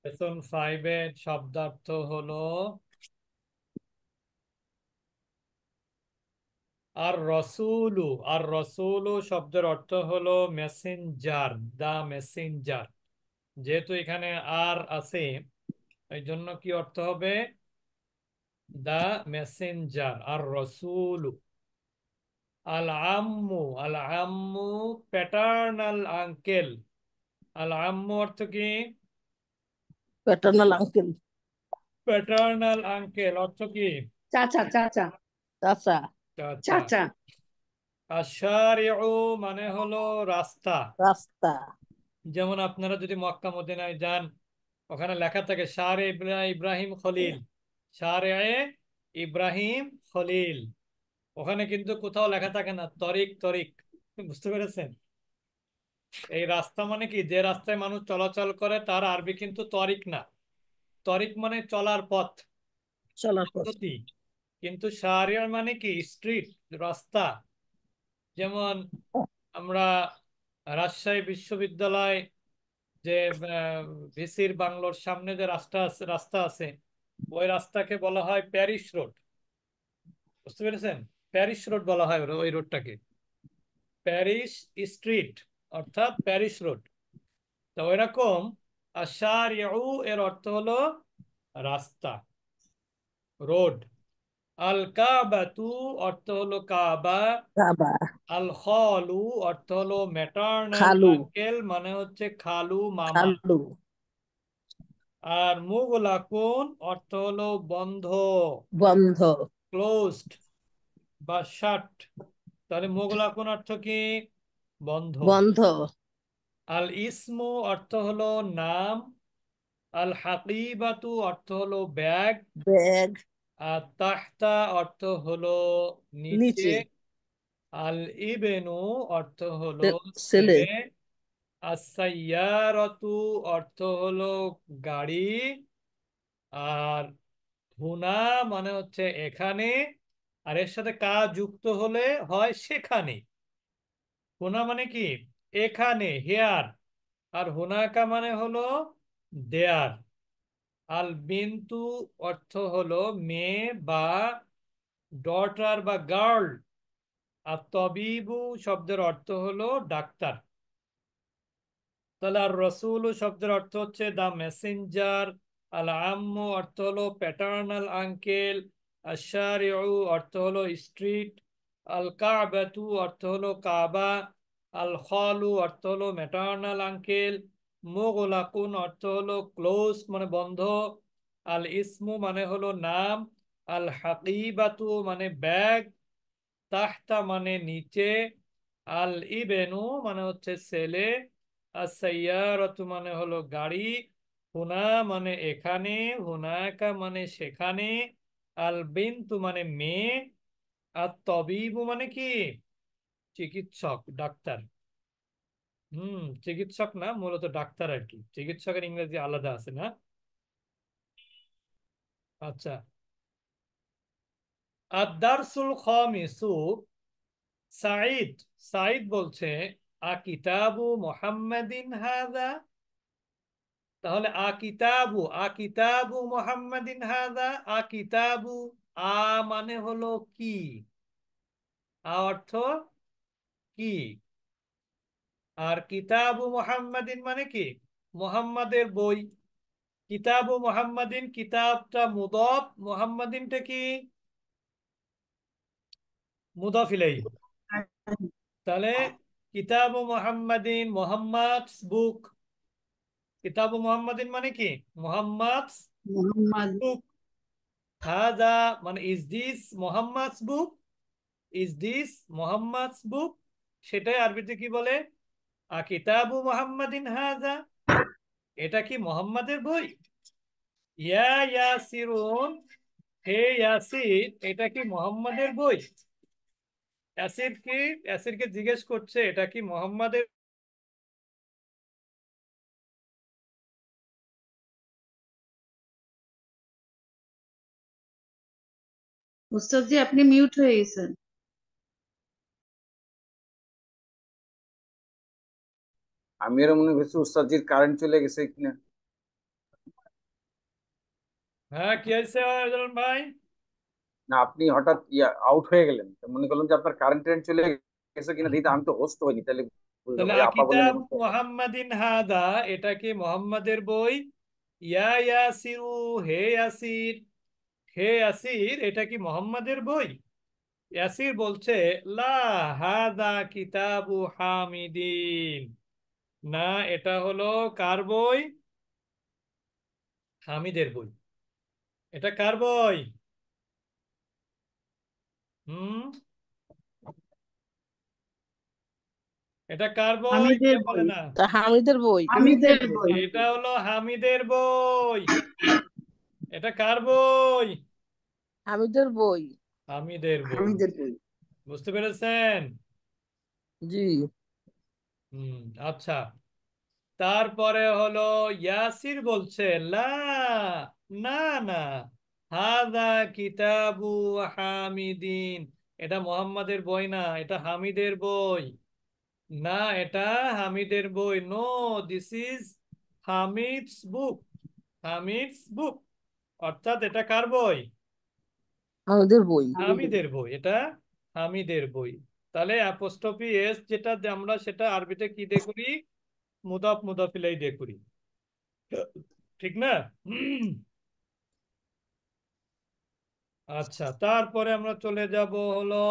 Lesson 5-এর শব্দার্থ হলো আর রসুলু শব্দের অর্থ হলো মেসেঞ্জার, দা মেসেঞ্জার। যেহেতু এখানে আর আছে, এই জন্য কি অর্থ হবে? দা মেসেঞ্জার আর রসুলু। আল আম্মু প্যাটার্নাল আঙ্কেল। আল আম্মু অর্থ কি? Paternal uncle. প্যাটার্নাল আঙ্কেল অর্থ কি? চাচা চাচা চাচা। চাচা। চাচা। আশারিউ মানে হলো রাস্তা। রাস্তা। যেমন আপনারা যদি মক্কা মদিনায় যান, ওখানে লেখা থাকে শারে ইব্রাহিম খলিল, শারে ইব্রাহিম খলিল। ওখানে কিন্তু কোথাও লেখা থাকে না তরিক তরিক। বুঝতে পেরেছেন? এই রাস্তা মানে কি, যে রাস্তায় মানুষ চলাচল করে তার আরবি কিন্তু তরিক না। তরিক মানে চলার পথ, চলার পথ। পদ্ধতি। কিন্তু শাহরিয়ার মানে কি স্ট্রিট, রাস্তা। যেমন আমরা রাজশাহী বিশ্ববিদ্যালয় যে ভিসির বাংলোর সামনে যে রাস্তা আছে, ওই রাস্তাকে বলা হয় প্যারিস রোড। বুঝতে পেরেছেন? প্যারিস রোড বলা হয় ওই রোডটাকে, প্যারিস স্ট্রিট অর্থাৎ প্যারিস রোড। তো ওইরকম আশারিউ এর অর্থ হলো রাস্তা, রোড। আল কাবাতু অর্থ হলো কাবা। কাবা। আল খালু অর্থ হলো ম্যাটার্নাল খালু। আঙ্কেল, মানে হচ্ছে খালু মামা। খালু। আর মুগলাকুন অর্থ হলো বন্ধ, বন্ধ। ক্লোজড বা শাট। তাহলে মুগলাকুন অর্থ কি? বন্ধ। বন্ধ। আল ইসমু অর্থ হলো নাম। আল হাকিবাতু অর্থ হলো ব্যাগ। ব্যাগ। আর তাহতা অর্থ হলো নিচে। নিচে। আল ইবেনু অর্থ হলো ছেলে। ছেলে। আর সাইয়ারতু অর্থ হলো গাড়ি। আর হুনা মানে হচ্ছে এখানে। আর এর সাথে কা যুক্ত হলে হয় সেখানে। হুনা মানে কি? এখানে, হেয়ার। আর হুনাকা মানে হলো দেয়ার। আল বিন্তু অর্থ হলো মেয়ে বা ডটার বা গার্ল। আর তবিবু শব্দের অর্থ হলো ডাক্তার। তাহলে আর রসুল শব্দের অর্থ হচ্ছে দা মেসেঞ্জার। আল আম্মু অর্থ হলো প্যাটার্নাল আঙ্কেল। আশারিউ অর্থ হলো স্ট্রিট। আল কাবাতু অর্থ হলো কাবা। আল খালু অর্থ হলো ম্যাটার্নাল আঙ্কেল। মুগলাকুন অর্থ হলো ক্লোজ মানে বন্ধ। আল ইসমু মানে হলো নাম। আল হাকিবাতু মানে ব্যাগ। তাহতা মানে নিচে। আল ইবেনু মানে হচ্ছে ছেলে। আর সাইয়ারাতু মানে হলো গাড়ি। হুনা মানে এখানে। হুনাকা মানে সেখানে। আল বিন্তু মানে মেয়ে। আর তবিবু মানে কি? চিকিৎসক, ডাক্তার। চিকিৎসক না, মূলত ডাক্তার আর কি। চিকিৎসকের ইংরেজি আলাদা আছে না? আচ্ছা। আদ-দারসুল খামিসু। সাঈদ সাঈদ বলছে আ কিতাবু মুহাম্মাদিন হাযা। তাহলে আ কিতাবু মুহাম্মাদিন হাযা। আ কিতাবু, আ মানে হলো কি, আ অর্থ কি। আর কিতাবু মুহাম্মাদিন মানে কি? মুহাম্মাদের বই। কিতাবু মুহাম্মাদিন, কিতাবটা মুদাফ, মুহাম্মাদিনটা কি? মুদাফ ইলাইহি। তাহলে কিতাবু মুহাম্মাদিন, মুহাম্মাদস বুক। কিতাবু মুহাম্মাদিন মানে কি? মুহাম্মাদস মোহাম্মদ। বুক। হাজা মানে is this Muhammad's book. Is this Muhammad's book. সেটাই আরবিতে কি বলে? কিতাবু মুহাম্মাদিন হাজা। এটা কি মুহাম্মাদের বই? ইয়া ইয়াসিরুন, হে ইয়াসির, এটা কি মুহাম্মাদের বই? ইয়াসিরকে জিজ্ঞেস করছে এটা কি মুহাম্মাদের। উস্তাদ জি, আপনি মিউট হয়ে গেছেন। আমি আরো মনে করছি উস্তাদজির কারেন্ট চলে গেছে কিনা। হ্যাঁ, কি হয়েছে ফজলুল ভাই? না, আপনি হঠাৎ আউট হয়ে গেলেন, তো মনে করলাম যে আপনার কারেন্ট ট্রেন্ড চলে গেছে কিনা দিতে। আমি তো হোস্ট হইনি, তাহলে বুঝলাম তাহলে ওই আপা বললেন কিতাব এমন তো। মুহাম্মাদিন হাদা, এটা কি মোহাম্মদের বই? ইয়া ইয়াসিরু, হে ইয়াসির, হে ইয়াসির, এটা কি মোহাম্মদের বই? ইয়াসির বলছে, লা হাদা কিতাবু হামিদিন। না, এটা হলো কার বই? হামিদের বই। এটা কার বই? হুম, এটা কার বই? কে হামিদের বলে বই। না? তা হামিদের বই। হামিদের বই। এটা হলো হামিদের বই। এটা কার বই? হামিদের বই। হামিদের বই। হামিদের বই। বুঝতে পেরেছেন? জি। হুম, আচ্ছা। তারপরে হলো ইয়াসির বলছে, লা, না, না, হাদা কিতাবু হামিদিন, এটা মোহাম্মদের বই না, এটা হামিদের বই। না, এটা হামিদের বই। No, this is Hamid's book. Hamid's বুক। অর্থাৎ এটা কার বই? হামিদের বই। হামিদের। হামিদের বই। এটা হামিদের বই। তাহলে অ্যাপোস্ট্রফি এস যেটা আমরা সেটা আরবিতে কি দিয়ে করি? মুদাফ মুদাফিলাই দিয়ে করি। ঠিক না? আচ্ছা, তারপরে আমরা চলে যাব হলো,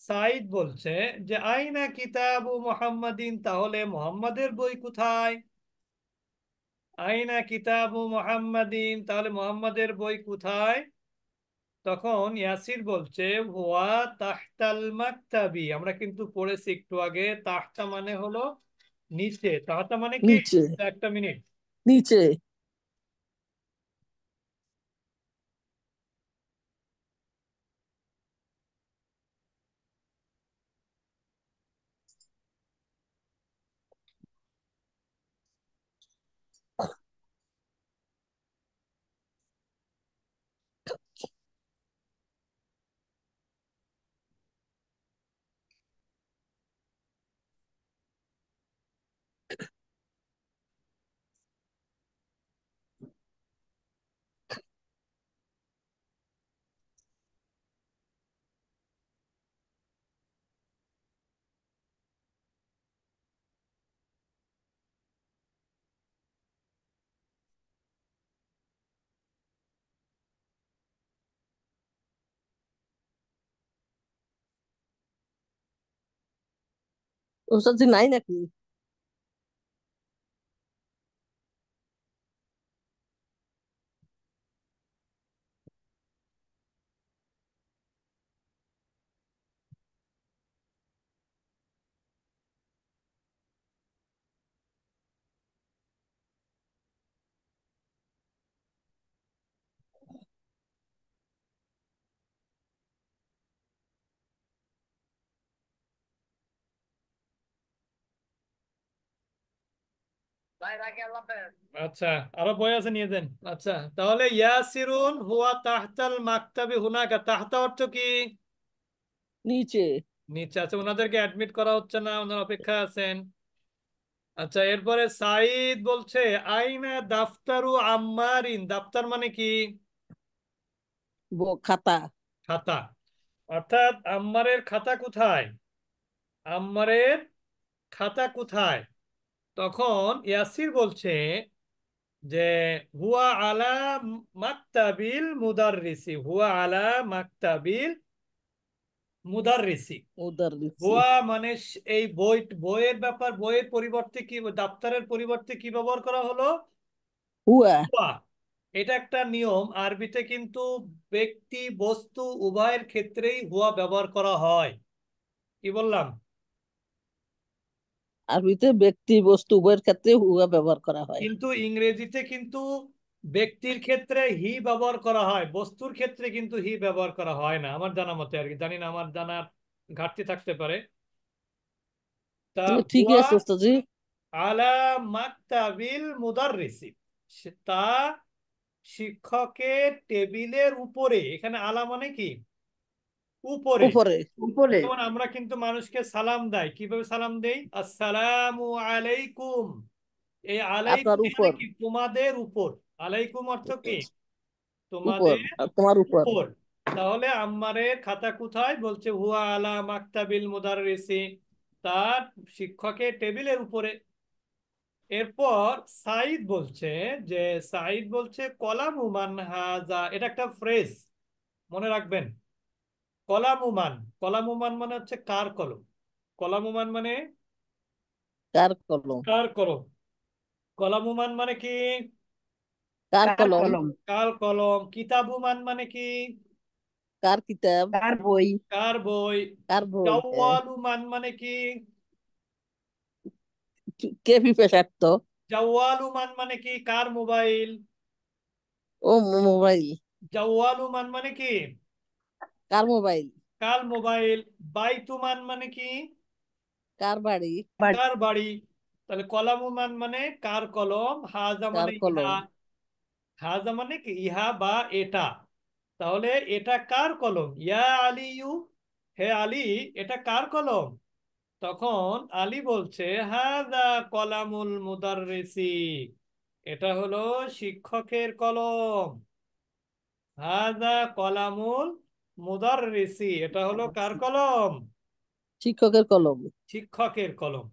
সাইদ বলছে যে আইনা কিতাবু মুহাম্মাদিন, তাহলে মোহাম্মদের বই কোথায়? আইনা কিতাবু মুহাম্মাদিন, তাহলে মোহাম্মদের বই কোথায়? তখন ইয়াসির বলছে, হুয়া তাহতাল মাকতাবি। আমরা কিন্তু পড়েছি একটু আগে, তাহতা মানে হলো নিচে, তাহতা মানে কি? নিচে। একটা মিনিট। নিচে। ওস্তাদ জি নাই নাকি? আচ্ছা, আরো বই আছে, নিয়ে দেন। আচ্ছা, তাহলে ইয়াসিরুন হুয়া তাহতাল মাকতাবি হুনাকা, তাহতা অর্থ কি? নিচে। নিচে আছে। ওনাদেরকে অ্যাডমিট করা হচ্ছে না, ওনারা অপেক্ষা আছেন। আচ্ছা, এরপরে সাইদ বলছে, আইনা দাফতারু আম্মারিন, দাফতার মানে কি? খাতা। খাতা। অর্থাৎ আম্মারের খাতা কোথায়? আম্মারের খাতা কোথায়? তখন ইয়াসির বলছে যে, হুয়া আলা মাকতাবিল মুদাররিসি, হুয়া আলা মাকতাবিল মুদাররিসি। উদার দিচ্ছি। হুয়া মানে এই বই, বইয়ের ব্যাপার, বইয়ের পরিবর্তে কি, দাপ্তরের পরিবর্তে কি ব্যবহার করা হলো? হুয়া। হুয়া। এটা একটা নিয়ম আরবিতে, কিন্তু ব্যক্তি বস্তু উভয়ের ক্ষেত্রেই হুয়া ব্যবহার করা হয়। কি বললাম? আরবিতে ব্যক্তি বস্তু উভয়ের ক্ষেত্রে হুয়া ব্যবহার করা হয়। কিন্তু ইংরেজিতে কিন্তু ব্যক্তির ক্ষেত্রে হি ব্যবহার করা হয়, বস্তুর ক্ষেত্রে কিন্তু হি ব্যবহার করা হয় না, আমার জানা মতে আর কি। জানি না, আমার জানার ঘাটতি থাকতে পারে। তা তাহলে ঠিকই হুয়া আছে ওস্তাদ জি। আলা মাকতাবিল মুদাররিসি, তা শিক্ষকের টেবিলের উপরে। এখানে আলা মানে কি? উপরে। উপরে। উপরে। যেমন আমরা কিন্তু মানুষকে সালাম দেয়, কিভাবে সালাম দেই? আসসালামু আলাইকুম। এই আপনার আলাইকুম মানে উপর। কি? তোমাদের উপর। আলাইকুম অর্থ কি? উপর, তোমাদের আর তোমার উপর। উপর। তাহলে আম্মারের খাতা কোথায়? বলছে হুয়া আলা মাকতাবিল মুদাররিসি, তার শিক্ষকের টেবিলের উপরে। এরপর সাইদ বলছে যে, সাইদ বলছে কলামুমান হাজা, এটা একটা ফ্রেজ, মনে রাখবেন। কলামুমান, কলামুমান মানে হচ্ছে কার কলম। কলামুমান মানে কার কলম? কার কলম। কলামুমান মানে কি? কার কার কলম? কলম? কার কলম। কিতাবুমান মানে কি? কার কিতাব? কার বই? কার বই। কার বই? হ্যাঁ। জাওয়ালুমান মানে কি? কে পিপাসার্থ? জাওয়ালুমান মানে কি? কার মোবাইল। ও, মোবাইল। জাওয়ালুমান মানে কি? কার মোবাইল? কার মোবাইল। বাইতুমান মানে কি? কার বাড়ি? বাড়ি। কার বাড়ি। তাহলে কলামুমান মানে কার কলম, হাজা কার মানে ইহা। কলম? হাজা মানে কি? ইহা বা এটা। তাহলে এটা কার কলম? ইয়া আলিয়ু, হে আলী, এটা কার কলম? তখন আলী বলছে হাদা কলামুল মুদাররিসি, এটা হলো শিক্ষকের কলম। হাদা কলামুল মুদাররিসি, এটা হলো কার কলম? শিক্ষকের কলম। শিক্ষকের কলম।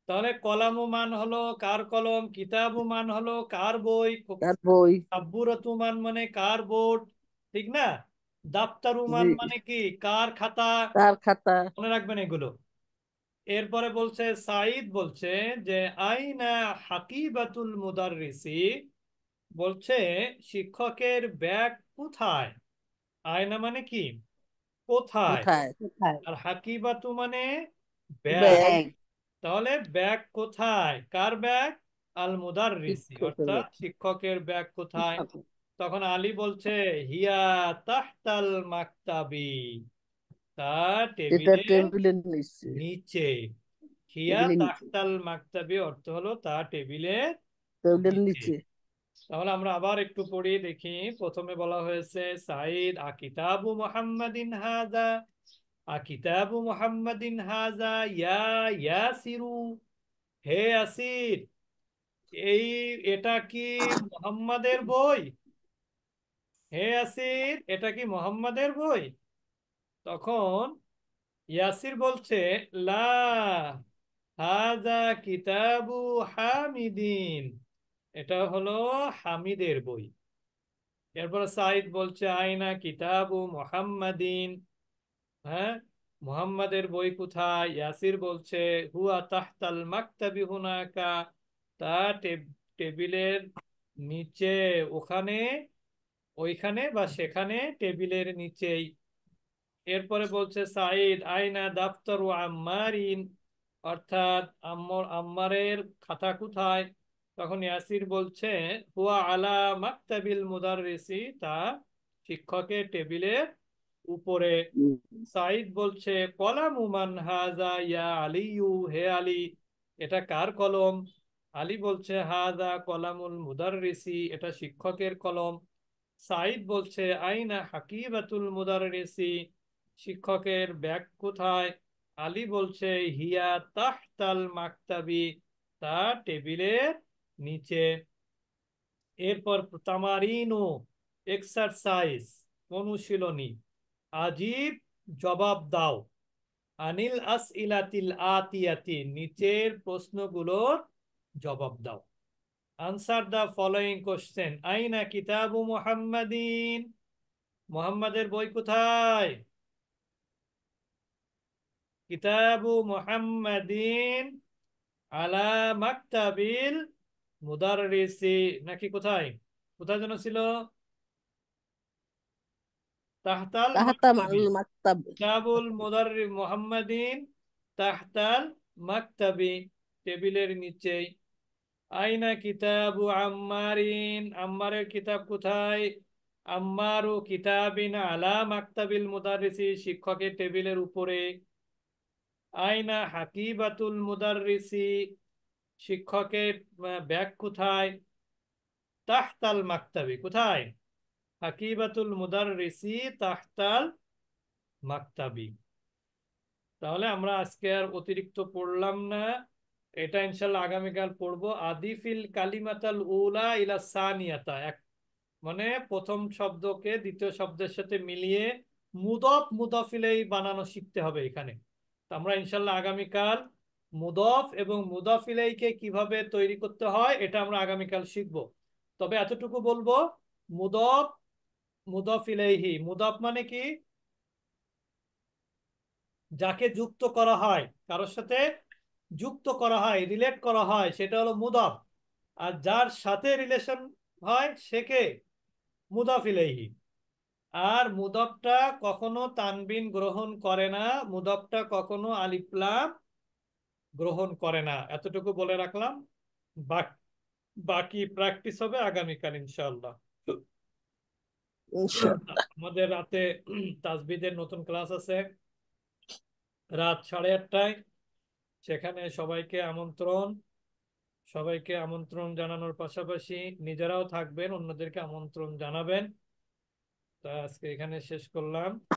তাহলে কলামু মান হলো কার কলম, কিতাবু মান হলো কার বই, কার বই? সাব্বুরাতু মান মানে কার বোর্ড, ঠিক না? দাফতারু মান জি। মানে কি? কার খাতা। কার খাতা? মনে রাখবেন এগুলো। এরপরে বলছে সাইদ বলছে যে আইনা হাকিবাতুল মুদাররিসি, বলছে শিক্ষকের ব্যাগ কোথায়। আয়না মানে কি? কোথায়। কোথায়? কোথায়? আর হাকিবাতু মানে ব্যাগ। ব্যাগ। ব্যাগ। তাহলে ব্যাগ কোথায়, কার ব্যাগ? আল মুদাররিসি, শিক্ষকের অর্থাৎ ব্যাগ। শিক্ষকের ব্যাগ কোথায়। শিক্ষক। তখন আলী বলছে হিয়া তাহতাল মাকতাবি, তার এটা টেবিলের টেবিলের নিচে। নিচে। হিয়া টেবিলের নিচে। তাহতাল মাকতাবি অর্থ হলো তার টেবিলের টেবিলের নিচে। নিচে। তাহলে আমরা আবার একটু পড়ি দেখি। প্রথমে বলা হয়েছে সাইদ আকিতাবু মুহাম্মাদিন হাজা, আকিতাবু মুহাম্মাদিন হাজা ইয়া ইয়াসিরু, হে আসির, এই এটা কি মুহাম্মাদের বই? হে আসির, এটা কি মুহাম্মাদের বই? তখন ইয়াসির বলছে লা হাজা কিতাবু হামিদিন, এটা হলো হামিদের বই। এরপর সাইদ বলছে আইনা কিতাবু মুহাম্মাদিন, হ্যাঁ, মুহাম্মাদের বই কোথায়? ইয়াসির বলছে হুয়া তাহতাল মাকতাবি হুনাকা, তা টেবিলের নিচে, ওখানে, ওইখানে বা সেখানে, টেবিলের নিচেই। এরপরে বলছে সাইদ আইনা দাফতরু আম্মারিন, অর্থাৎ আম্মারের খাতা কোথায়? তখন ইয়াসির বলছে হুয়া আলা মাকতাবিল মুদাররিসি, তা শিক্ষকের টেবিলের উপরে। সাইদ বলছে কলামু মান হাজা ইয়া আলিয়ু, হে আলী, এটা কার কলম? আলী বলছে হাজা কলামুল মুদাররিসি, এটা শিক্ষকের কলম। সাইদ বলছে আইনা হাকিবাতুল মুদাররিসি, শিক্ষকের ব্যাগ কোথায়? আলী বলছে হিয়া তাহতাল মাকতাবি, তা টেবিলের নিচে। এরপর তামারিনু, এক্সারসাইজ, অনুশীলনী। আজীব, জবাব দাও। আনিল আসইলাতিল আতিয়াতি, নিচের প্রশ্নগুলোর জবাব দাও। Answer the following question. আইনা কিতাবু মুহাম্মাদিন, মুহাম্মাদের বই কোথায়? কিতাবু মুহাম্মাদিন আলা মাকতাবিল মুদাররিসি, নাকি কোথায়? কোথায় যেন ছিল? তাহতাল তাহাতা মাকতাবি। মাকতাব। কিতাবুল মুদাররি মুহাম্মাদিন তাহতাল মাকতাবি, টেবিলের নিচেই। আইনা কিতাবু আম্মারিন, আম্মারের কিতাব কোথায়? আম্মারু কিতাবিন আলা মাকতাবিল মুদাররিসি, শিক্ষকের টেবিলের উপরে। আইনা হাকিবাতুল মুদাররিসি, শিক্ষকের ব্যাগ কোথায়? তাহতাল মাকতাবি, কোথায়? হাকিবাতুল মুদাররিসি তাহতাল মাকতাবি। তাহলে আমরা আজকে আর অতিরিক্ত পড়লাম না, এটা ইনশাল্লাহ আগামীকাল পড়বো। আদিফিল কালিমাতাল উলা ইলা সানিয়াতা, মানে প্রথম শব্দকে দ্বিতীয় শব্দের সাথে মিলিয়ে মুদফ মুদফ ইলাইহি বানানো শিখতে হবে এখানে। তো আমরা ইনশাল্লাহ আগামীকাল মুদফ এবং মুদফ ইলাইহিকে কিভাবে তৈরি করতে হয় এটা আমরা আগামীকাল শিখব। তবে এতটুকু বলবো, মুদফ মুদফ ইলাইহি, মুদফ মানে কি? যাকে যুক্ত করা হয়, কারোর সাথে যুক্ত করা হয়, রিলেট করা হয়, সেটা হলো মুদাফ। আর যার সাথে রিলেশন হয় সেকে মুদাফ ইলাইহি। আর মুদাফটা কখনো তানবিন গ্রহণ করে না, মুদাফটা কখনো আলিফ লাম গ্রহণ করে না। এতটুকু বলে রাখলাম। বাকি বাকি প্র্যাকটিস হবে আগামীকাল ইনশাআল্লাহ। ইনশাআল্লাহ। আমাদের রাতে তাসবিদের নতুন ক্লাস আছে রাত 8:30টায়। সেখানে সবাইকে আমন্ত্রণ জানানোর পাশাপাশি নিজেরাও থাকবেন, অন্যদেরকে আমন্ত্রণ জানাবেন। তা আজকে এখানে শেষ করলাম।